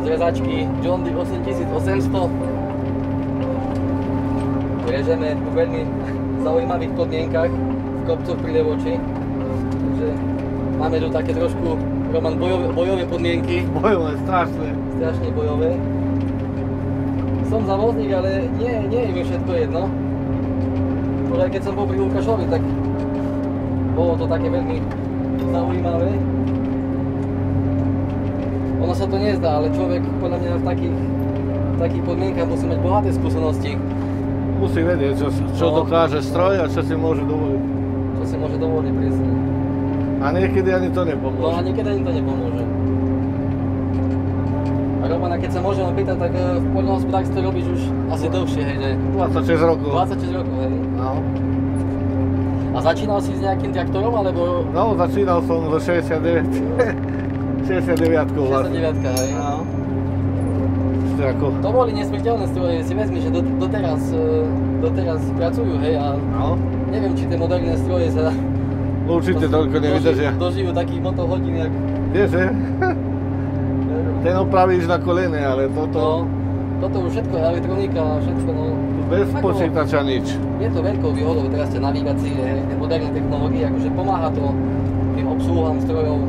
z rezačky John Deere 8800. Režeme v veľmi zaujímavých podmienkach v kopcoch pri Levoči. Takže máme tu také trošku, Roman, bojové podmienky. Bojové, strašné. Strašne bojové. Som zavozník, ale nie je mi všetko jedno. Už aj keď som bol pri Lukášovi, tak bolo to také veľmi zaujímavé. Ono sa to nezdá, ale človek podľa mňa v takých podmienkach musí mať bohaté skúsenosti. Musí vedieť, čo dokáže stroj a čo si môže dovoliť. Čo si môže dovoliť, presne. A niekedy ani to nepomôže. No a niekedy ani to nepomôže. A Romana, keď sa môžem opýtať, tak v poľnohospodárstve robíš už asi dlhšie, hej, že? 26 rokov. 26 rokov, hej. No. A začínal si s nejakým traktorom, alebo? No, začínal som zo 69. 69-kou vlastne. 69-ka, hej. No. Ešte ako... To boli nesmrteľné stroje, si vezmi, že doteraz pracujú, hej, a No. neviem, či tie moderné stroje sa Určite toľko nevydržia. dožijú takých motohodín, jak... Kdeže? Ten opravíš na kolene, ale toto... No, toto už všetko je elektronika, všetko, no... Bez počítača nič. Je to veľkou výhodou teraz tie navigácie, tie moderné technológie, akože pomáha to tým obsluhám strojov.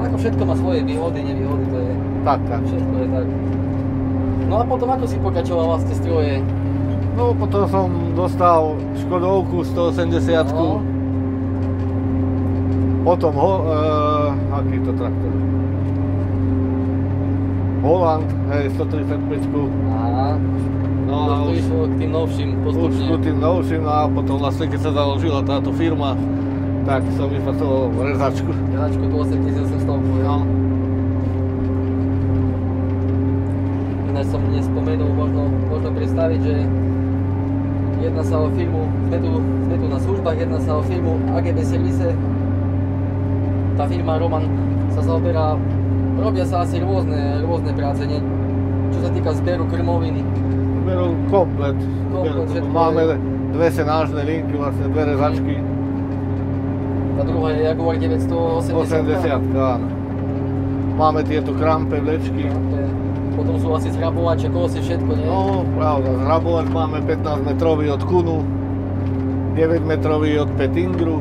Ako všetko má svoje výhody, nevýhody, to je... Tak. Všetko je tak. No a potom ako si pokračoval vlastne stroje? No, potom som dostal Škodovku 180. No. Potom aký to traktor? Holland, hej, 135. Aha. No a To už išlo k tým novším postupne. k tým novším, no a potom vlastne keď sa založila táto firma, tak som vypracoval rezačku. Rezačku tu 8800. No. Ináč som nespomenul, možno predstaviť, že jedná sa o firmu, sme tu na službách, jedná sa o firmu AGB Service. Tá firma Roman sa zaoberá, robia sa asi rôzne práce, nie? Čo sa týka zberu krmovín. Zberu komplet. Všetko Máme dve senážne linky, vlastne dve rezačky. Tá druhá je Jaguar 980. 80, áno. Máme tieto krampe, vlečky. Potom sú asi zhrabovače, kosy, všetko, nie? No, pravda, zhrabovač máme 15 metrový od Kunu, 9 metrový od Pettingru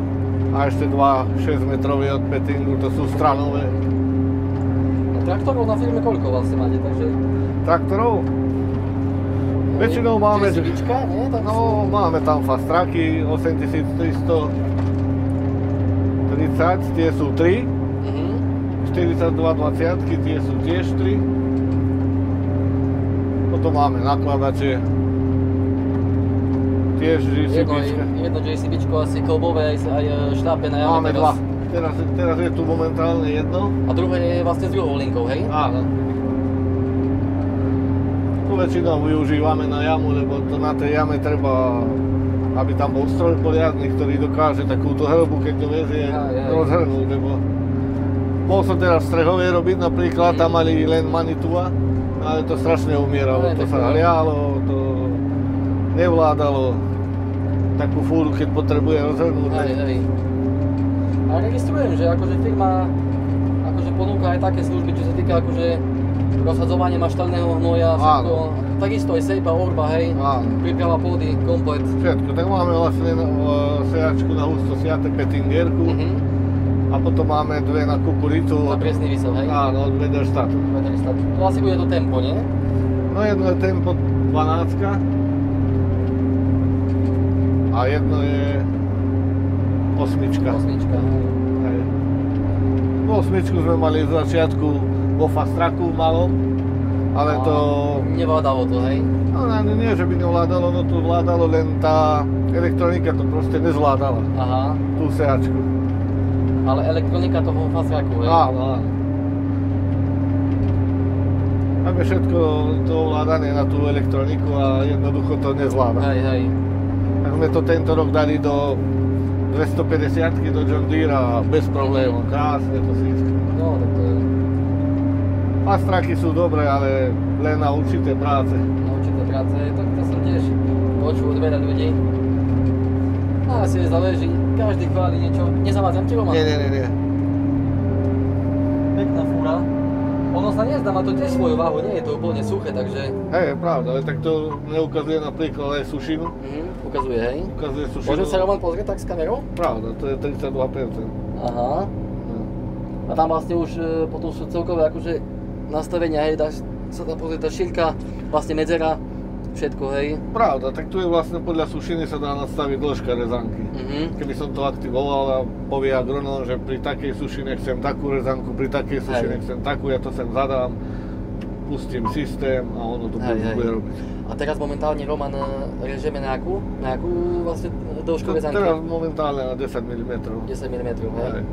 a ešte 2 6 metrový od Pettingru, to sú stranové. Traktorov na firme koľko vlastne máte, takže... Traktorov? Väčšinou máme... JCBčka, nie? No, máme tam fast tracky 8330, tie sú 3. 4220, tie sú tiež 3. Potom máme nakladače. Tiež JCBčka. Jedno JCBčko asi kolbové aj štápe na jame. Máme dva. Teraz je tu momentálne jedno. A druhé je vlastne s druhou linkou, hej? Áno. Tu väčšinou využívame na jamu, lebo to na tej jame treba, aby tam bol stroj poriadny, ktorý dokáže takúto hrbu, keď to vezie, rozhrnúť, lebo bol som teraz v Strehovej robiť napríklad, tam mali len Manitua, ale to strašne umieralo, to sa hrialo, to nevládalo takú fúru, keď potrebuje rozhrnúť. Hej. A registrujem, že akože firma akože ponúka aj také služby, čo sa týka akože rozhadzovania maštalného hnoja, všetko. Takisto aj sejba, orba, hej, príprava pôdy, komplet. Všetko, tak máme vlastne sejačku na husto siate Pettingerku. A potom máme dve na kukuricu. Na presný vysel, hej? Áno, od Vederstatu. To asi bude to tempo, nie? No jedno je tempo 12 a jedno je 8. 8, hej. 8 sme mali v začiatku vo fast tracku malom, ale to... Nevládalo to, hej? No nie, že by nevládalo, no to vládalo, len tá elektronika to proste nezvládala. Aha. Tú sejačku. Ale elektronika toho fast tracku, hej? Áno. Máme všetko to ovládané na tú elektroniku a jednoducho to nezvláda. Hej. Tak sme to tento rok dali do 250-ky do John Deere a bez problémov. Krásne to síce. No, tak to je... Fast tracky sú dobré, ale len na určité práce. Na určité práce, to som tiež počul od veľa ľudí. A asi záleží, každý chváli niečo. Nezavádzam ti, Roman? Nie. Pekná fúra. Ono sa nezdá, má to tiež svoju váhu, nie je to úplne suché, takže... Hej, pravda, ale tak to neukazuje napríklad aj sušinu. Ukazuje, hej. Ukazuje sušinu. Môžem sa Roman pozrieť tak s kamerou? Pravda, to je 32%. Aha. No. A tam vlastne už potom sú celkové akože nastavenia, hej, dá sa tam pozrieť tá šírka, vlastne medzera, všetko, hej. Pravda, tak tu je vlastne podľa sušiny sa dá nastaviť dĺžka rezanky. Keby som to aktivoval a povie agronom, že pri takej sušine chcem takú rezanku, pri takej sušine chcem takú, ja to sem zadám, pustím systém a ono to bude robiť. A teraz momentálne, Roman, režeme na akú vlastne dĺžku rezanky? Teraz momentálne na 10 mm. 10 mm, hej.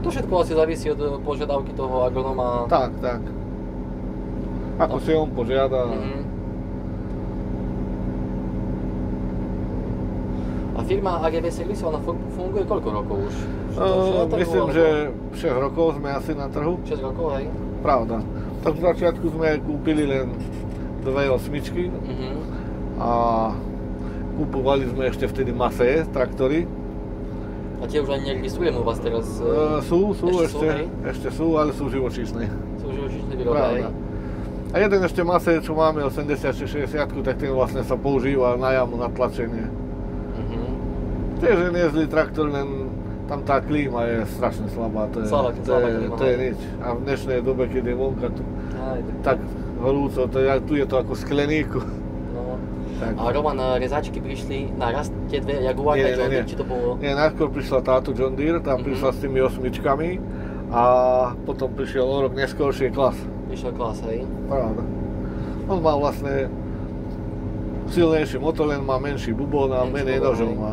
To všetko asi závisí od požiadavky toho agronoma. Tak. Ako si on požiada. A firma AGB Service, ona funguje koľko rokov už? Myslím, že 6 rokov sme asi na trhu. 6 rokov, hej? Pravda. Tak v začiatku sme kúpili len 2 osmičky a kúpovali sme ešte vtedy Massey traktory. A tie už ani neregistrujem u vás teraz? Sú, ešte sú, ale sú živočíšne. Sú živočíšne výroba, hej? A jeden ešte Massey, čo máme 80-60, tak ten vlastne sa používa na jamu, na tlačenie. Tiež je nezlý traktor, len tam tá klíma je strašne slabá, to je nič. A v dnešnej dobe, keď je vonka tu tak horúco, tu je to ako skleníku. No. A Roman, rezačky prišli naraz, tie dve Jaguar a John Deere, či to bolo? Nie, najskôr prišla táto John Deere, tam prišla s tými osmičkami a potom prišiel o rok neskôršie Class. Prišiel Class, hej? Pravda. On má vlastne silnejší motor, len má menší bubon a menej nožov má.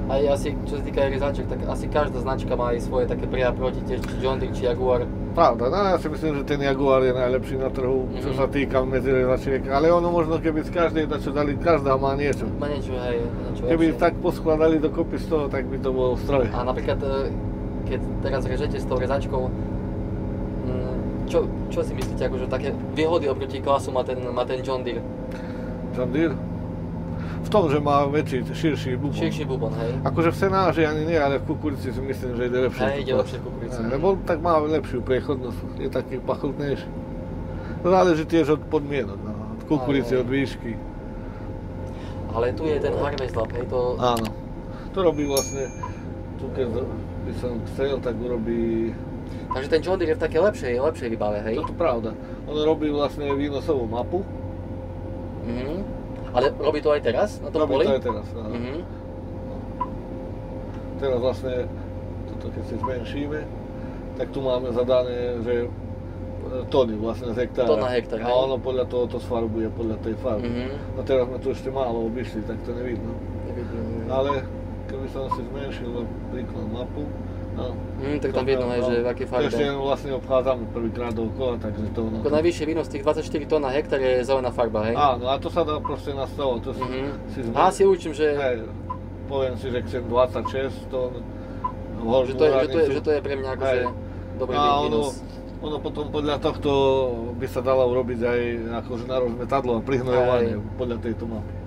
Aj asi, čo sa týka rezaček, tak asi každá značka má aj svoje také pri a proti, či John Deere, či Jaguar. Pravda, no ja si myslím, že ten Jaguar je najlepší na trhu, čo sa týka medzi rezačiek, ale ono možno keby z každej dačo dali, každá má niečo. Má niečo, hej, niečo keby lepšie. Tak poskladali dokopy z toho, tak by to bol stroj. A napríklad, keď teraz režete s tou rezačkou, čo si myslíte, akože také výhody oproti Classu má ten John Deere? John Deere? V tom, že má širší bubon. Širší bubon, hej. Akože v senáži ani nie, ale v kukurici si myslím, že ide lepšie. Hej, ide lepšie v kukurici. Lebo tak má lepšiu priechodnosť, je taký pachutnejší. Záleží tiež od podmienok, od kukurici, od výšky. Ale tu je ten Harvest Lab, hej, to... Áno. To robí vlastne, tu keď by som chcel, tak urobí... Takže ten John Deere je v také lepšej výbave, hej? Toto pravda. On robí vlastne výnosovú mapu. Ale robí to aj teraz? Na tom robí poli? To aj teraz, áno. Teraz vlastne, toto keď si zmenšíme, tak tu máme zadané, že tony vlastne z hektára. Tón na hektár, hej. A ono podľa toho to sfarbuje, podľa tej farby. No teraz sme tu ešte málo obišli, tak to nevidno. Ale keby som si zmenšil príklad mapu, tak tam vidno, že v akej farbe. Ešte vlastne obchádzame prvýkrát dookola, takže to... Ako najvyšší výnos tých 24 tón na hektár je zelená farba, hej? Áno, a to sa dá proste nastavovať, to si zmenšil. A si učím, že... Hej, poviem si, že chcem 26 tón. Že to je pre mňa akože dobrý výnos. Ono potom podľa tohto by sa dalo urobiť aj akože na rozmetadlo a prihnojovanie podľa tejto mapy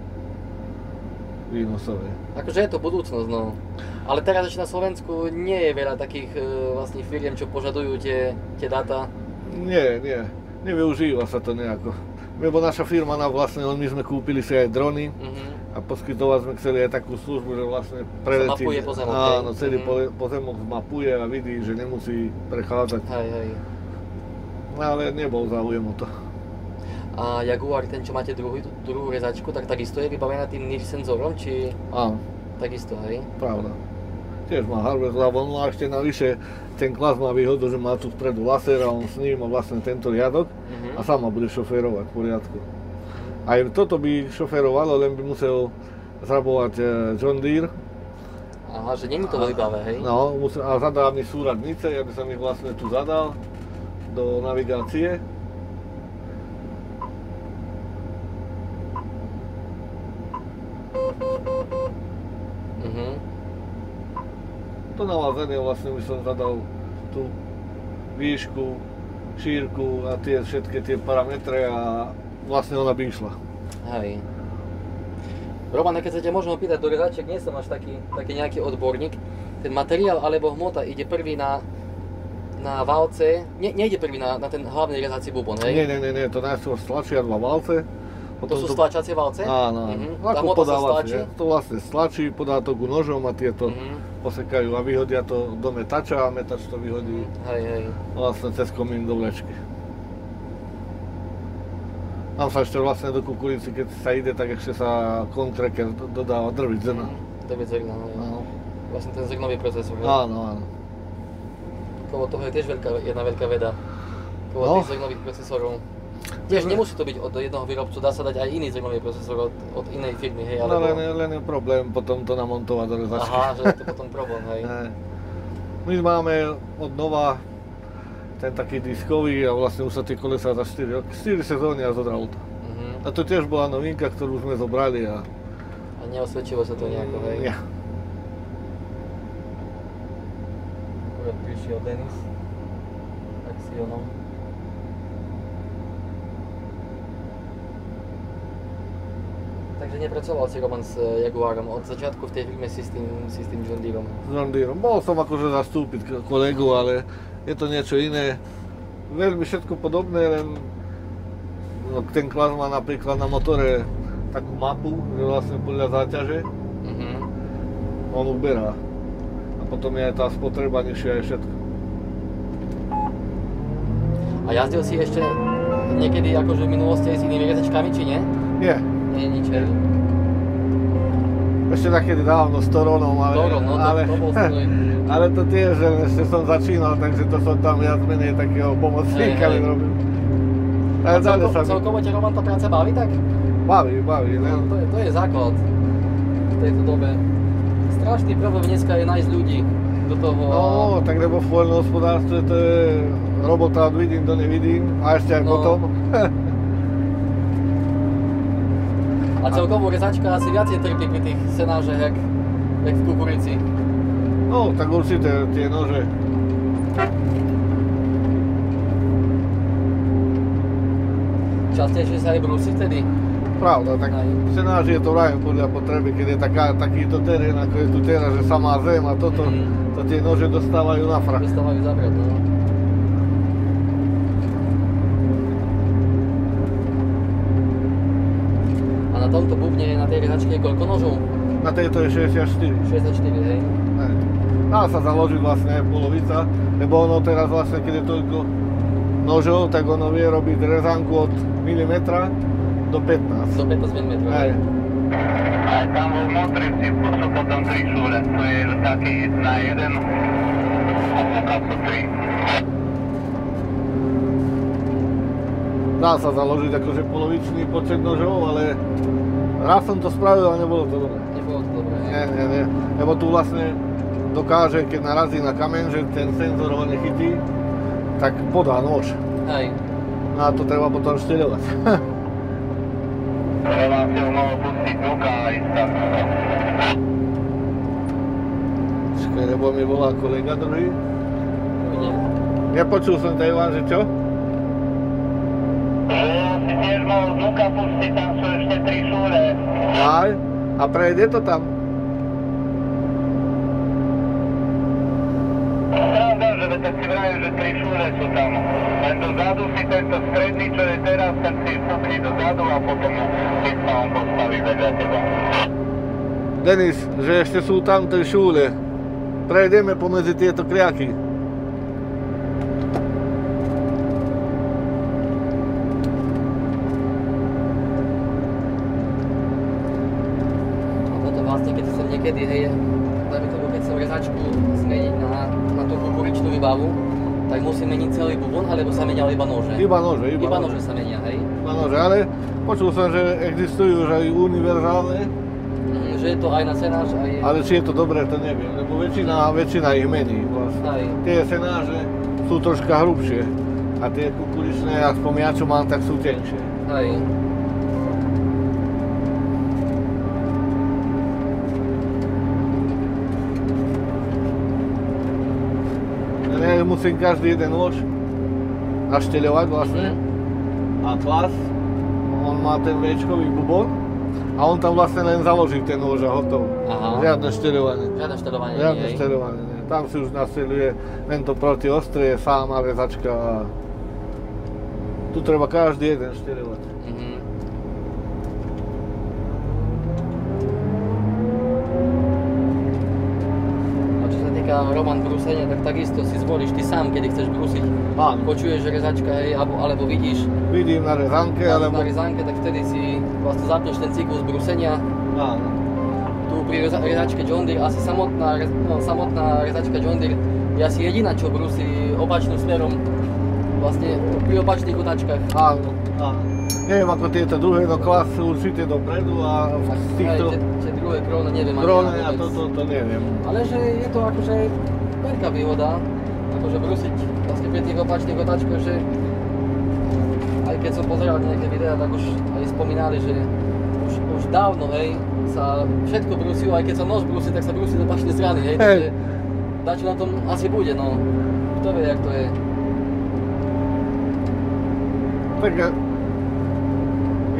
výnosovej. Akože je to budúcnosť, no. Ale teraz ešte na Slovensku nie je veľa takých vlastne firiem, čo požadujú tie dáta. Nie, nevyužíva sa to nejako. Lebo naša firma, vlastne my sme kúpili si aj drony a poskytovať sme chceli aj takú službu, že vlastne preletí. Mapuje pozemok. Áno, celý pozemok zmapuje a vidí, že nemusí prechádzať. Hej. No ale nebol záujem o to. A Jaguar, ten čo máte druhú rezačku, tak takisto je vybavená tým NIR senzorom, či... Áno. Takisto, hej? Pravda. Tiež má Harvest Lab, on má ešte navyše, ten Class má výhodu, že má tu vpredu laser a on sníma vlastne tento riadok a sama bude šoférovať v poriadku. Aj toto by šoférovalo, len by musel zrabovať John Deere. Aha, že nie je to vo výbave, hej? No, a zadá mi súradnice, ja by som ich vlastne tu zadal do navigácie. To navázanie vlastne by som zadal tú výšku, šírku a všetky tie parametre a vlastne ona by išla. Hej. Roman, keď sa ťa môžem opýtať do rezačiek, nie som až taký nejaký odborník. Ten materiál alebo hmota ide prvý na na válce, nejde prvý na ten hlavný rezací bubon, hej? Nie, to najskôr stlačia 2 válce. To sú stlačacie válce? Áno. Ako podávacie. To vlastne stlačí, podá to ku nožom a tieto posekajú a vyhodia to do metača a metač to vyhodí vlastne cez komín do vlečky. Tam sa ešte vlastne do kukurici, keď sa ide, tak ešte sa kontreker dodáva drviť zrna. Drviť zrna, áno. Vlastne ten zrnový procesor. Áno. Lebo toho je tiež jedna veľká veda. Tých zrnových procesorov. Tiež nemusí to byť od jedného výrobcu, dá sa dať aj iný zrnový procesor od inej firmy, hej, alebo... Len je problém potom to namontovať do rezačky. Aha, že je to potom problém, hej. My máme od Nova ten taký diskový a vlastne už sa tie kolesá za 4 sezóny a zodral to. A to tiež bola novinka, ktorú sme zobrali a... A neosvedčilo sa to nejako, hej? Nie. Akurát prišiel Denis Axionom. Takže nepracoval si, Roman, s Jaguarom od začiatku v tej firme si s tým John Deerom? S John Deerom. Bol som akože zastúpiť kolegu, ale je to niečo iné. Veľmi všetko podobné, len ten klas má napríklad na motore takú mapu, že vlastne podľa záťaže on uberá. A potom je aj tá spotreba nižšia aj všetko. A jazdil si ešte niekedy akože v minulosti aj s inými rezačkami, či nie? Nie. Nie, nič, hej? Ešte takedy dávno s Toronom, ale to tiež, že ešte som začínal, takže to som tam viac menej takého pomocníka robil. A celkovo ťa, Roman, tá práca baví tak? Baví. No, to je základ v tejto dobe. Strašný problém dneska je nájsť ľudí do toho. No, tak lebo v poľnohospodárstve to je robota od vidím do nevidím a ešte aj potom. A celkovo rezačka asi viacej trpí pri tých senážach, jak v kukurici. No, tak určite tie nože. Častejšie sa aj brúsi vtedy? Pravda, tak senáž je to vrajem podľa potreby, keď je takýto terén, ako je tu teraz, že samá zem a toto, to tie nože dostávajú na frach. Dostávajú zabrať, no. A na tomto bubne, na tej rezačke je koľko nožov? Na tejto je 64. 64, hej? Dá sa založiť vlastne polovica, lebo ono teraz vlastne, keď je toľko nožov, tak ono vie robiť rezánku od milimetra do 15. Do 15 mm. Hej. Aj tam vo motrici sú potom 3 šúre, to je taký na jeden, a sú 3. Dá sa založiť akože polovičný počet nožov, ale raz som to spravil a nebolo to dobré. Nebolo to dobré, Nie. Lebo tu vlastne dokáže, keď narazí na kameň, že ten senzor ho nechytí, tak podá nôž. Hej. No a to treba potom šteľovať. Treba si ho mohol pustiť ruka a ísť tam. Čakaj, lebo mi volá kolega druhý. Uvidím. Nepočul som ťa, Ivan, že čo? Že si tiež mohol z ruka pustiť, tam sú ešte 3 šúre. Aj? A prejde to tam? Pravda, že tak si vrajú, že 3 šúre sú tam. Len dozadu si tento stredný, čo je teraz, tak si pukni dozadu a potom si sa on postaví vedľa teba. Denis, že ešte sú tam 3 šúle. Prejdeme pomedzi tieto kriaky. A potom vlastne, keď som niekedy, hej, dajme tomu, keď som rezačku zmeniť na tú kukuričnú výbavu, tak musím meniť celý bubon, alebo sa menia iba nože? Iba nože. Iba nože sa menia, hej? Iba nože, ale počul som, že existujú už aj univerzálne. Že je to aj na senáž, aj... Ale či je to dobré, to neviem, lebo väčšina ich mení vlastne. Aj. Tie senáže sú troška hrubšie a tie kukuričné, aspoň ja čo mám, tak sú tenšie. Aj. Ja musím každý jeden nôž našteľovať vlastne. A klas, on má ten V-čkový bubon a on tam vlastne len založí ten nôž a hotovo. Aha. Žiadne šteľovanie. Žiadne šteľovanie, Žiadne hej? šteľovanie, nie. tam si už nastreluje len to protiostrie, sama rezačka a tu treba každý jeden štieľovať. Roman brúsenia, tak takisto si zvolíš ty sám, kedy chceš brúsiť. Áno. Počuješ rezačka, hej, alebo vidíš. Vidím na rezánke, alebo... Na rezánke, tak vtedy si vlastne zapneš ten cyklus brúsenia. Áno. Tu pri rezačke John Deere, asi samotná rezačka John Deere je asi jediná, čo brúsi opačným smerom. Vlastne pri opačných otáčkach. Áno, áno. Neviem ako tieto druhé, no klas určite dopredu a z týchto... Tie druhé króne neviem ani Króne a to neviem. Ale že je to akože veľká výhoda, akože brúsiť vlastne pri tých opačných otáčkach, že aj keď som pozeral nejaké videá, tak už aj spomínali, že už dávno, hej, sa všetko brúsilo, aj keď sa nož brúsi, tak sa brúsi do opačnej strany, hej, takže dačo na tom asi bude, no, kto vie, jak to je. Tak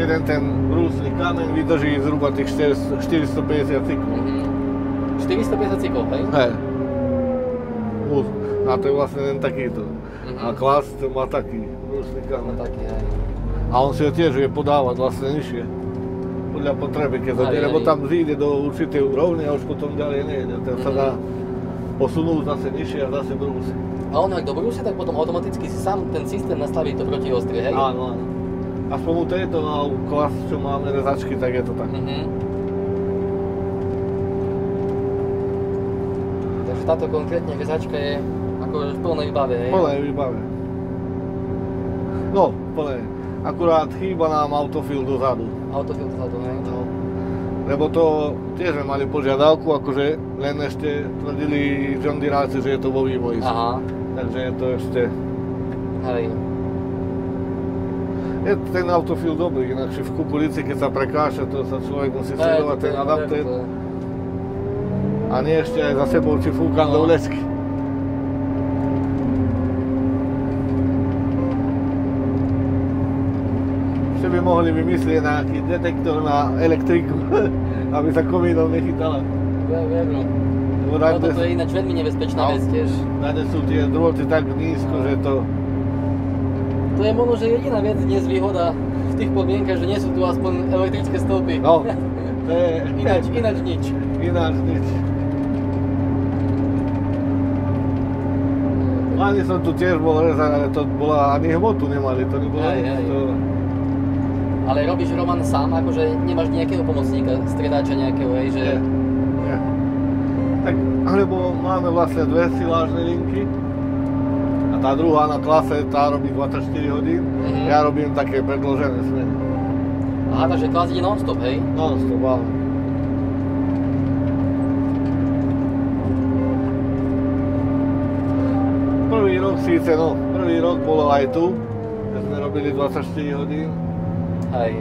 jeden ten brúsny kameň vydrží zhruba tých 450 cyklov. 450 cyklov, hej? Hej. A to je vlastne len takýto. A klas to má taký brúsny kameň. Taký, hej. A on si ho tiež vie podávať vlastne nižšie. Podľa potreby, keď to lebo tam zíde do určitej úrovne a už potom ďalej nejde. Ten sa dá posunúť zase nižšie a zase brúsi. A on ak dobrúsi, tak potom automaticky si sám ten systém nastaví to proti ostrie, hej? Áno, áno. Aspoň u tejto na klas, čo máme rezačky, tak je to tak. Takže táto konkrétne rezačka je akože v plnej výbave, hej? V plnej výbave. No, v plnej. Akurát chýba nám autofill dozadu. Autofill dozadu, hej? No. Lebo to tiež sme mali požiadavku, akože len ešte tvrdili John Deeráci, že je to vo vývoji. Aha. Takže je to ešte... Hej. Je ten autofill dobrý, inakšie v kukurici, keď sa prekáša, to sa človek musí sledovať ten adaptér. A nie ešte aj za sebou, či fúkam do lesky. Ešte by mohli vymyslieť nejaký detektor na elektriku, aby sa komínom nechytala. Verno. Toto je ináč veľmi nebezpečná vec tiež. Nade sú tie drôty tak nízko, že to... To je možno, že jediná vec dnes výhoda v tých podmienkach, že nie sú tu aspoň elektrické stĺpy. No, to je... Ináč nič. Ináč nič. Ani som tu tiež bol rezať, ale to bola, ani hmotu nemali, to nebolo nič. Ale robíš, Roman, sám, akože nemáš nejakého pomocníka, stredáča nejakého, hej, že... Nie. Tak, lebo máme vlastne dve silážne linky. Tá druhá na klase, tá robí 24 hodín, ja robím také predĺžené smeny. Aha, takže klas ide non-stop, hej? Non-stop, áno. Prvý rok bolo aj tu, keď sme robili 24 hodín. Hej.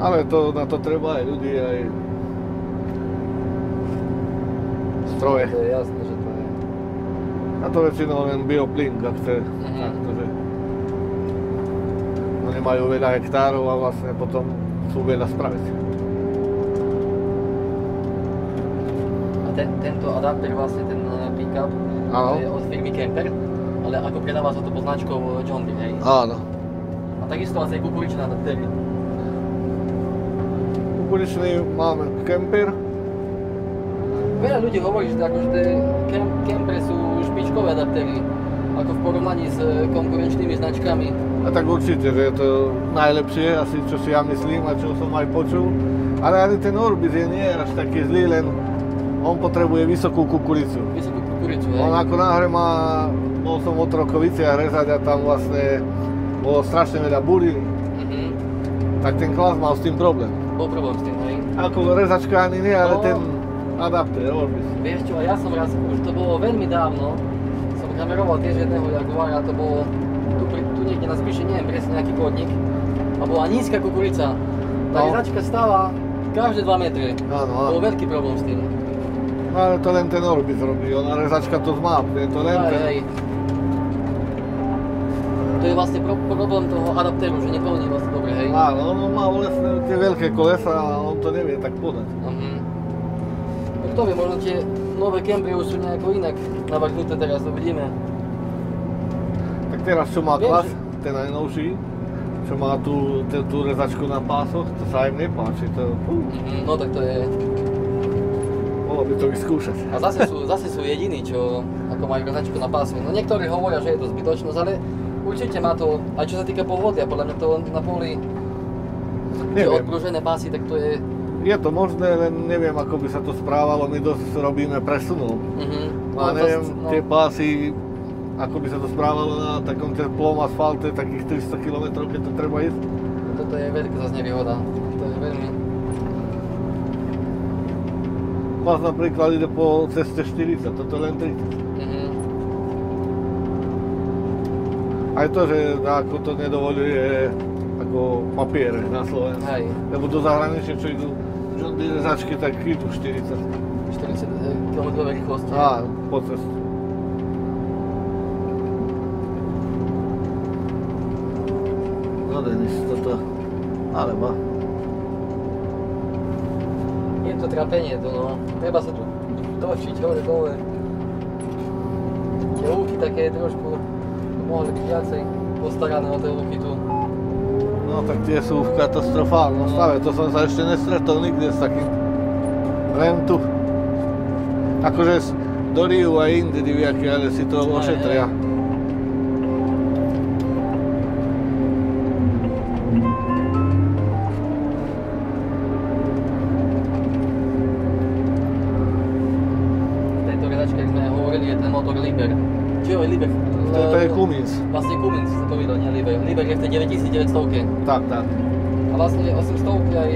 Ale na to treba aj ľudí, aj stroje. To je jasné, že to je. A to väčšinou len bioplyn, ak chce. Takže no nemajú veľa hektárov a vlastne potom sú veľa spraviť. A tento adapter, vlastne ten pick-up, je od firmy Kemper, ale ako predáva sa to pod značkou John Deere, hej? Áno. A takisto asi aj kukuričné adaptery. Kukuričný máme Kemper. Veľa ľudí hovorí, že akože tie Kemper sú špičkové adaptery, ako v porovnaní s konkurenčnými značkami. A tak určite, že je to najlepšie, asi čo si ja myslím a čo som aj počul. Ale ani ten Orbis nie je až taký zlý, len on potrebuje vysokú kukuricu. Vysokú kukuricu, hej? On ako náhre bol som od Rokoviciach rezať a tam vlastne bolo strašne veľa buriny. Tak ten klas mal s tým problém. Bol problém s tým, hej? Ako rezačka ani nie, ale ten adaptér, Orbis. Vieš čo, a ja som raz, už to bolo veľmi dávno, som kameroval tiež jedného Jaguara, to bolo tu niekde na Spiši, neviem presne nejaký podnik, a bola nízka kukurica. Tá rezačka stála každé 2 metre. Áno. Bol veľký problém s tým. No ale to len ten Orbis robí, ona rezačka to zmápne, to len ten... Hej. To je vlastne problém toho adaptéru, že neplní vlastne dobre, hej? Áno, on má vlastne tie veľké kolesa a on to nevie tak podať. Kto vie, možno tie nové Camry už sú nejako inak navrhnuté, teraz uvidíme. Tak teraz čo má Viem, Klas, že- ten najnovší, čo má tú rezačku na pásoch, to sa im nepáči, to No tak to je... bolo by to vyskúšať. A zase sú jediní, čo ako majú rezačku na pásu. No niektorí hovoria, že je to zbytočnosť, ale určite má to, aj čo sa týka pohodia, podľa mňa to na poli, že Neviem. odpružené pásy, tak to je... Je to možné, len neviem, ako by sa to správalo, my dosť robíme presunov. A neviem, tie pásy, ako by sa to správalo na takom teplom asfalte, takých 300 km, keď to treba ísť. Toto je veľká zase nevýhoda. To je veľmi... Vás napríklad ide po ceste 40, toto len 30. Aj to, že ako to nedovoľuje ako papiere na Slovensku. Hej. Lebo do zahraničia, čo idú John Deere rezačky, tak idú 40. 40 km rýchlosť. Á, po cestu. No Denis, toto, alebo Je to trápenie, to no. Treba sa tu točiť hore dole. Tie lúky také trošku mohli byť viacej postarané o tie lúky tu. no tak tie sú v katastrofálnom stave, to som sa ešte nestretol nikde s takým. Len tu. Akože do Riu aj inde diviaky, ale si to ošetria. V tejto redačke, keď sme hovorili, je ten motor Liber. Čo je Liber? To je Cummins. Vlastne Cummins sa to vydal, nie Liber. Liber je v tej 9900. Tak, tak. A vlastne 800 aj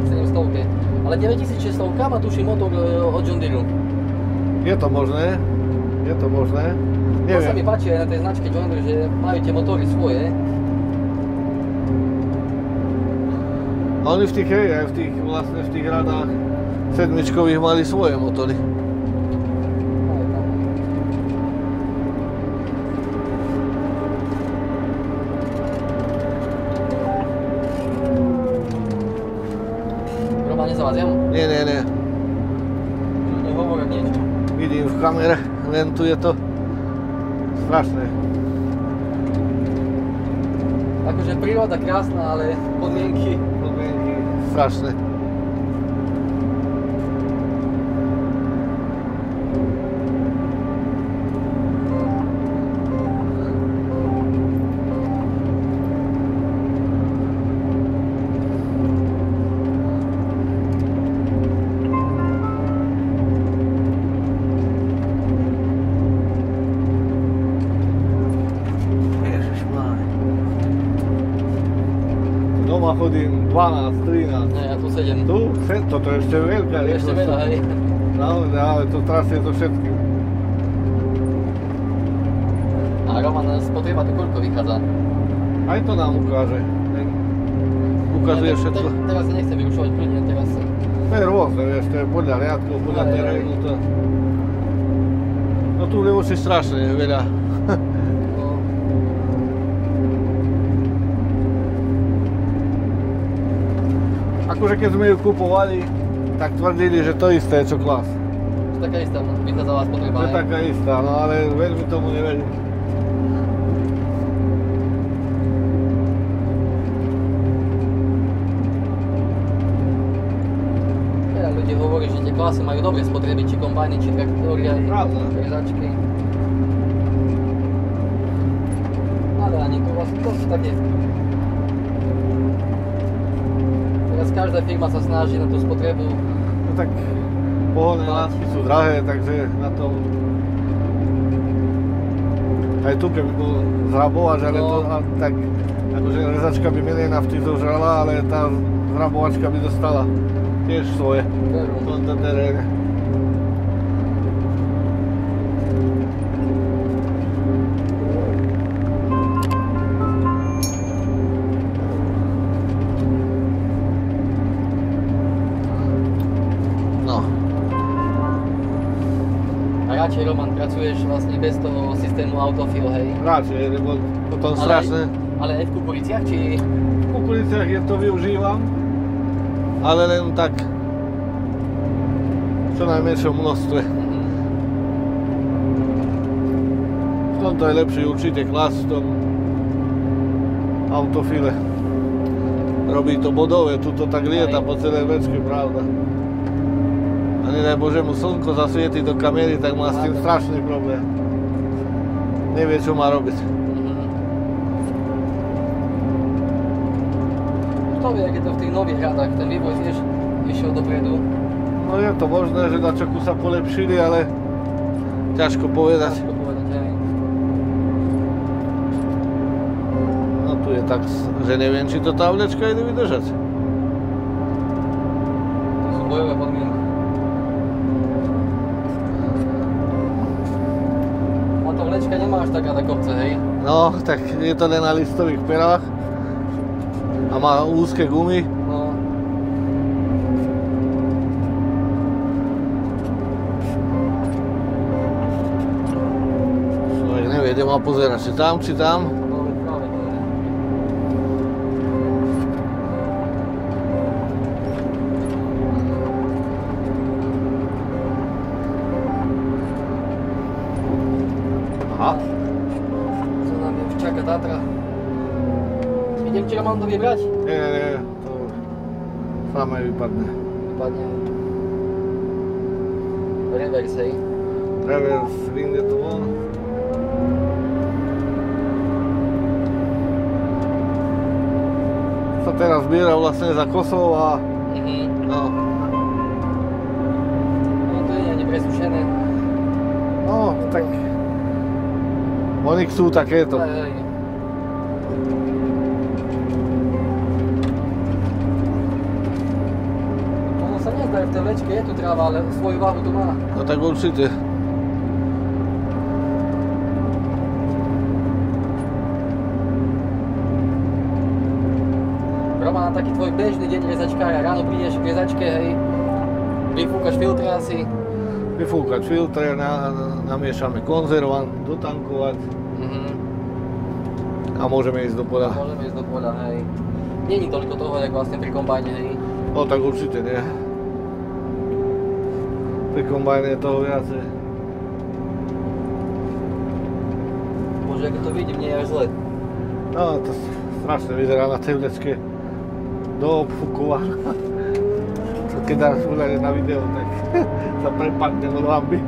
700. Ale 9600 má tuším motor od John Deere. Je to možné. Je to možné. To sa mi Neviem. páči aj na tej značke John Deere, že majú tie motory svoje. A oni v tých, hej, aj v tých, vlastne v tých radách sedmičkových mali svoje motory. Aj tam. Roman, nezavadziam? Nie, nie, nie. Nehovorím niečo. Vidím v kamere, len tu je to strašné. Akože príroda krásna, ale podmienky. Podmienky strašné. Doma chodím 12, 13. Ne, ja tu sedem. Tu, toto je ešte veľká Ešte rýchlosť. veľa, hej. Naozaj, ale to trasie to všetkým. A Roman, spotreba tu koľko vychádza? Aj to nám ukáže. Ukazuje Ja, všetko. Teraz sa nechcem vyrušovať kľudne, teraz sa... To je rôzne, vieš, to je podľa riadkov, podľa Aj, aj. terénu. To... No tu ľudia si strašne veľa. No, Akože keď sme ju kupovali, tak tvrdili, že to isté, čo Klas. to taká istá vychádzala spotreba, To je hej. taká istá, no ale veľmi tomu neverím. Veľa ľudí hovorí, že tie klasy majú dobre spotreby, či kombajny, či traktory, aj Pravda. rezačky. Ale ani tu vlastne to sú také... Teraz každá firma sa snaží na tú spotrebu. No tak pohonné látky sú drahé, takže na tom... Aj tu keby bol zrabovač, ale to tak... Akože rezačka by menej nafty zožrala, ale tá zrabovačka by dostala tiež svoje Veru. v tomto teréne. No, A radšej, Roman, pracuješ vlastne bez toho systému autofill, hej? radšej, lebo potom strašné. Ale aj v kukuriciach, či... V kukuriciach je to využívam, ale len tak v čo najmenšom množstve. V tomto je lepší určite klas v tom autofile. Robí to bodové, tuto tak lieta po celej večke, pravda. A nedaj Bože mu slnko zasvieti do kamery, tak má s tým strašný problém. Nevie, čo má robiť. Kto vie, ak je to v tých nových radách, ten vývoj tiež išiel dopredu? No je to možné, že na čoku sa polepšili, ale ťažko povedať. Ťažko povedať, hej. No tu je tak, že neviem, či to tá vlečka ide vydržať. To sú bojové podmienky. A to vlečka nemá až taká na kopce, hej? No, tak je to len na listových perách a má úzke gumy. No. Človek nevie, kde má pozerať, či tam, či tam. No, práve to je. Aha. Co nám už čaká Tatra? Idem ti Roman to vybrať? Nie, to samé vypadne. Vypadne. Reverse, hej. Reverse, vyjde to von. Sa teraz zbiera vlastne za kosou a no. No to je nepresušené. No, tak oni chcú takéto. Hej. Ono sa nezdá, že v tej vlečke je tu tráva, ale svoju váhu tu má. No tak určite. Roman, taký tvoj bežný deň rezačkára, ráno prídeš k rezačke, hej, vyfúkaš filtre asi. Vyfúkať filtre, namiešame konzervant, dotankovať a môžeme ísť do poľa. Môžeme ísť do poľa, hej. Není toľko toho, jak vlastne pri kombajne, hej. No tak určite nie. Pri kombajne je toho viacej. Bože, ako to vidím, nie je až zle. No to strašne vyzerá na tej vlečke. Doobfúkovaná. Keď dáš úľade na video, tak sa prepadne od lamby.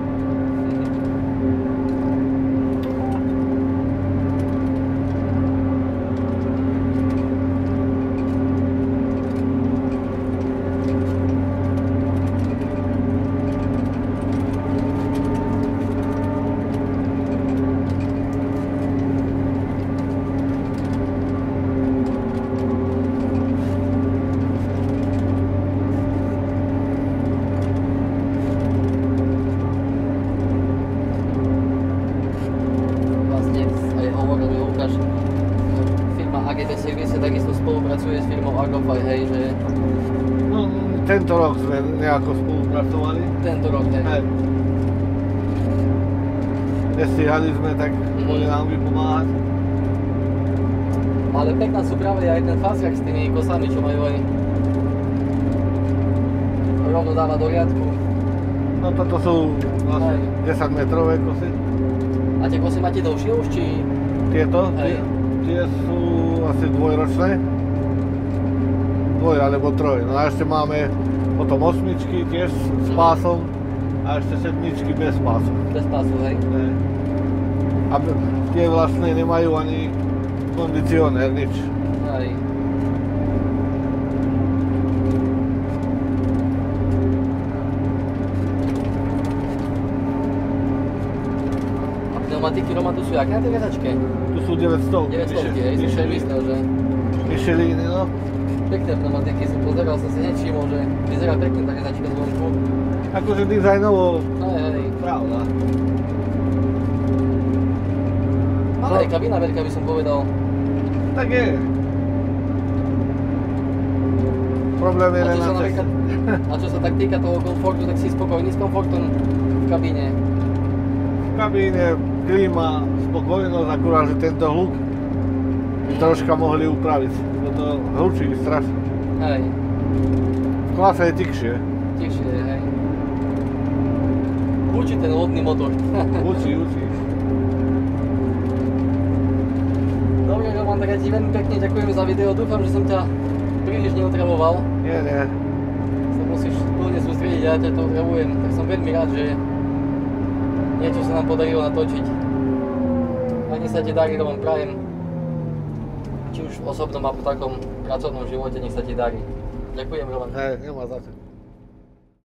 Takisto spolupracuje s firmou Agrofy, hej, že... No, tento rok sme nejako spolupracovali. Tento rok, hej. Hej. Nestíhali sme, tak boli nám vypomáhať. Ale pekná sú práve aj ten fasttrack s tými kosami, čo majú aj... rovno dáva do riadku. No toto sú vlastne 10 metrové kosy. A tie kosy máte dlhšie už, či... Tieto? Hej. Tie sú asi dvojročné. Dvoj alebo troj. No a ešte máme potom osmičky tiež s pásom a ešte sedmičky bez pásu. Bez pásu, hej? Hej. A tie vlastne nemajú ani kondicionér, nič. Hej. A pneumatiky, Roman, tu sú jaké na tej viazačke? Tu sú 900. 900, hej, som si myslel, že... Micheliny, no. Pekné pneumatiky sú, pozeral som si nečímol, že vyzerá pekne tá viazačka zvonku. Akože dizajnovo, Hej. pravda. Ale aj kabína veľká, by som povedal. Tak je. Problém je len na ceste. A čo sa tak týka toho komfortu, tak si spokojný s komfortom v kabíne? V kabíne klíma, spokojnosť, akurát, že tento hluk by troška mohli upraviť. To hlučí strašne. Hej. V klase je tichšie. Tichšie, hej. Hlučí ten lodný motor. Hlučí. ja ti veľmi pekne ďakujem za video, dúfam, že som ťa príliš neotravoval. Nie. Sa musíš plne sústrediť, ja ťa to otravujem, tak som veľmi rád, že niečo sa nám podarilo natočiť. A nech sa ti darí, to vám prajem. Či už v osobnom alebo takom pracovnom živote, nech sa ti darí. Ďakujem, Roman. Nemá za to.